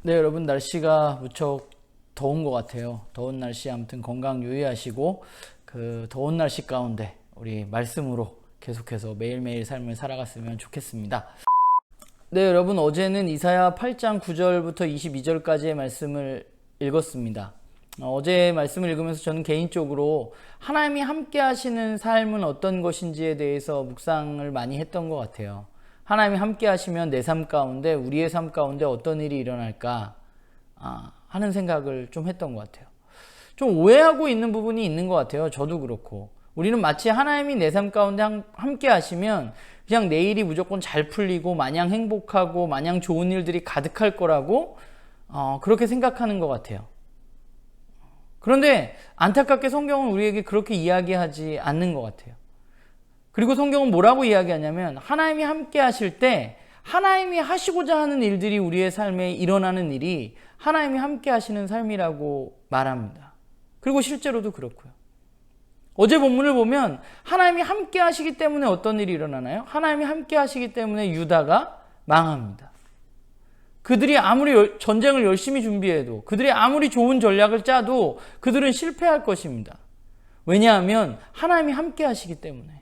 네, 여러분 날씨가 무척 더운 것 같아요. 더운 날씨 아무튼 건강 유의하시고 그 더운 날씨 가운데 우리 말씀으로 계속해서 매일매일 삶을 살아갔으면 좋겠습니다. 네, 여러분 어제는 이사야 8장 9절부터 22절까지의 말씀을 읽었습니다. 어제 말씀을 읽으면서 저는 개인적으로 하나님이 함께 하시는 삶은 어떤 것인지에 대해서 묵상을 많이 했던 것 같아요. 하나님이 함께 하시면 내 삶 가운데, 우리의 삶 가운데 어떤 일이 일어날까 하는 생각을 좀 했던 것 같아요. 좀 오해하고 있는 부분이 있는 것 같아요. 저도 그렇고. 우리는 마치 하나님이 내 삶 가운데 함께 하시면 그냥 내 일이 무조건 잘 풀리고 마냥 행복하고 마냥 좋은 일들이 가득할 거라고 그렇게 생각하는 것 같아요. 그런데 안타깝게 성경은 우리에게 그렇게 이야기하지 않는 것 같아요. 그리고 성경은 뭐라고 이야기하냐면 하나님이 함께 하실 때 하나님이 하시고자 하는 일들이 우리의 삶에 일어나는 일이 하나님이 함께 하시는 삶이라고 말합니다. 그리고 실제로도 그렇고요. 어제 본문을 보면 하나님이 함께 하시기 때문에 어떤 일이 일어나나요? 하나님이 함께 하시기 때문에 유다가 망합니다. 그들이 아무리 전쟁을 열심히 준비해도, 그들이 아무리 좋은 전략을 짜도 그들은 실패할 것입니다. 왜냐하면 하나님이 함께 하시기 때문에.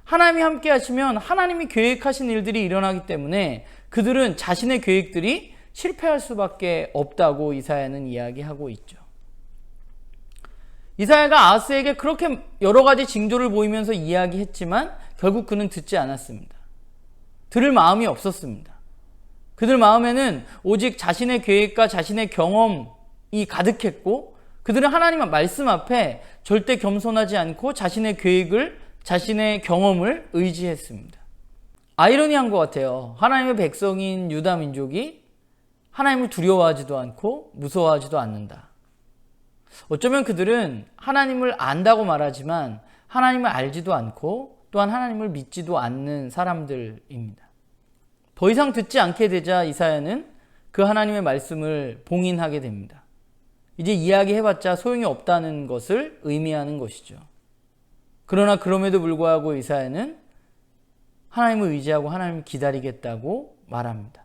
하나님이 함께 하시면 하나님이 계획하신 일들이 일어나기 때문에 그들은 자신의 계획들이 실패할 수밖에 없다고 이사야는 이야기하고 있죠. 이사야가 아하스에게 그렇게 여러 가지 징조를 보이면서 이야기했지만 결국 그는 듣지 않았습니다. 들을 마음이 없었습니다. 그들 마음에는 오직 자신의 계획과 자신의 경험이 가득했고 그들은 하나님의 말씀 앞에 절대 겸손하지 않고 자신의 계획을, 자신의 경험을 의지했습니다. 아이러니한 것 같아요. 하나님의 백성인 유다 민족이 하나님을 두려워하지도 않고 무서워하지도 않는다. 어쩌면 그들은 하나님을 안다고 말하지만 하나님을 알지도 않고 또한 하나님을 믿지도 않는 사람들입니다. 더 이상 듣지 않게 되자 이사야는 그 하나님의 말씀을 봉인하게 됩니다. 이제 이야기해봤자 소용이 없다는 것을 의미하는 것이죠. 그러나 그럼에도 불구하고 이사야는 하나님을 의지하고 하나님을 기다리겠다고 말합니다.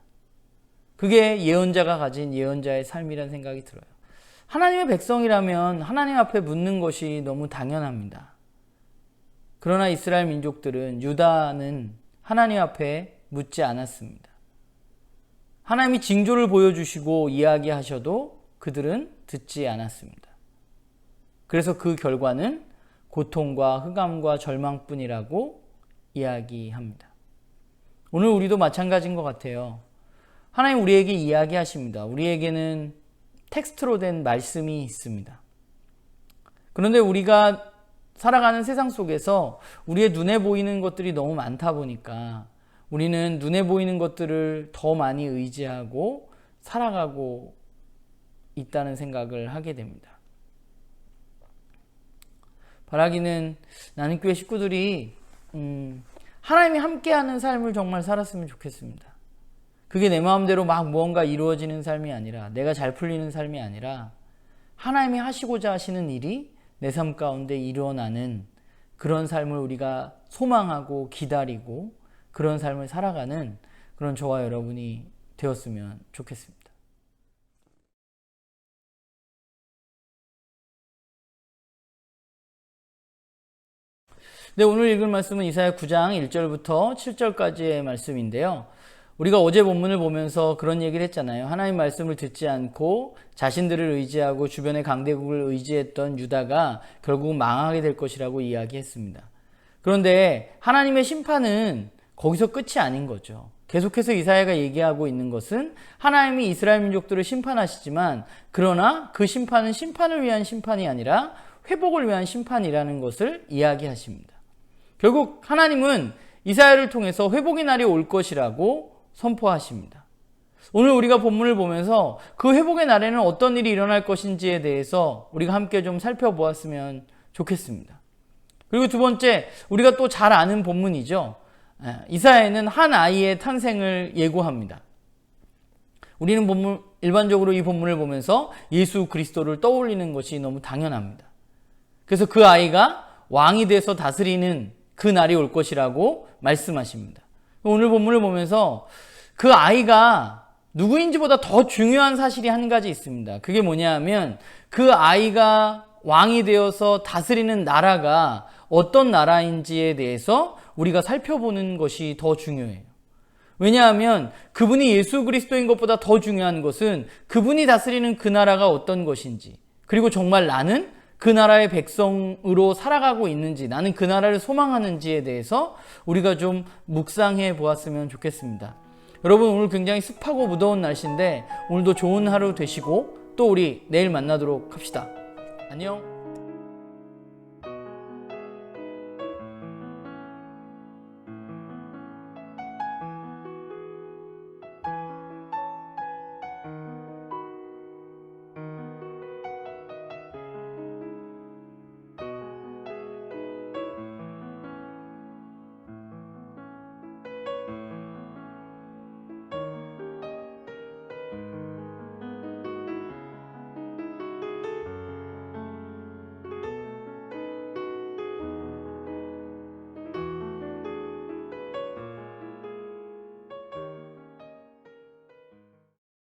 그게 예언자가 가진 예언자의 삶이라는 생각이 들어요. 하나님의 백성이라면 하나님 앞에 묻는 것이 너무 당연합니다. 그러나 이스라엘 민족들은, 유다는 하나님 앞에 묻지 않았습니다. 하나님이 징조를 보여주시고 이야기하셔도 그들은 듣지 않았습니다. 그래서 그 결과는 고통과 흑암과 절망뿐이라고 이야기합니다. 오늘 우리도 마찬가지인 것 같아요. 하나님 우리에게 이야기하십니다. 우리에게는 텍스트로 된 말씀이 있습니다. 그런데 우리가 살아가는 세상 속에서 우리의 눈에 보이는 것들이 너무 많다 보니까 우리는 눈에 보이는 것들을 더 많이 의지하고 살아가고 있다는 생각을 하게 됩니다. 바라기는 나는 교회 식구들이 하나님이 함께하는 삶을 정말 살았으면 좋겠습니다. 그게 내 마음대로 막 무언가 이루어지는 삶이 아니라, 내가 잘 풀리는 삶이 아니라 하나님이 하시고자 하시는 일이 내 삶 가운데 일어나는 그런 삶을 우리가 소망하고 기다리고 그런 삶을 살아가는 그런 저와 여러분이 되었으면 좋겠습니다. 네, 오늘 읽을 말씀은 이사야 9장 1절부터 7절까지의 말씀인데요. 우리가 어제 본문을 보면서 그런 얘기를 했잖아요. 하나님 말씀을 듣지 않고 자신들을 의지하고 주변의 강대국을 의지했던 유다가 결국 망하게 될 것이라고 이야기했습니다. 그런데 하나님의 심판은 거기서 끝이 아닌 거죠. 계속해서 이사야가 얘기하고 있는 것은 하나님이 이스라엘 민족들을 심판하시지만 그러나 그 심판은 심판을 위한 심판이 아니라 회복을 위한 심판이라는 것을 이야기하십니다. 결국 하나님은 이사야를 통해서 회복의 날이 올 것이라고 선포하십니다. 오늘 우리가 본문을 보면서 그 회복의 날에는 어떤 일이 일어날 것인지에 대해서 우리가 함께 좀 살펴보았으면 좋겠습니다. 그리고 두 번째, 우리가 또 잘 아는 본문이죠. 이사야는 한 아이의 탄생을 예고합니다. 우리는 일반적으로 이 본문을 보면서 예수 그리스도를 떠올리는 것이 너무 당연합니다. 그래서 그 아이가 왕이 돼서 다스리는 그 날이 올 것이라고 말씀하십니다. 오늘 본문을 보면서 그 아이가 누구인지보다 더 중요한 사실이 한 가지 있습니다. 그게 뭐냐 하면 그 아이가 왕이 되어서 다스리는 나라가 어떤 나라인지에 대해서 우리가 살펴보는 것이 더 중요해요. 왜냐하면 그분이 예수 그리스도인 것보다 더 중요한 것은 그분이 다스리는 그 나라가 어떤 것인지, 그리고 정말 나는 그 나라의 백성으로 살아가고 있는지, 나는 그 나라를 소망하는지에 대해서 우리가 좀 묵상해 보았으면 좋겠습니다. 여러분, 오늘 굉장히 습하고 무더운 날씨인데 오늘도 좋은 하루 되시고 또 우리 내일 만나도록 합시다. 안녕.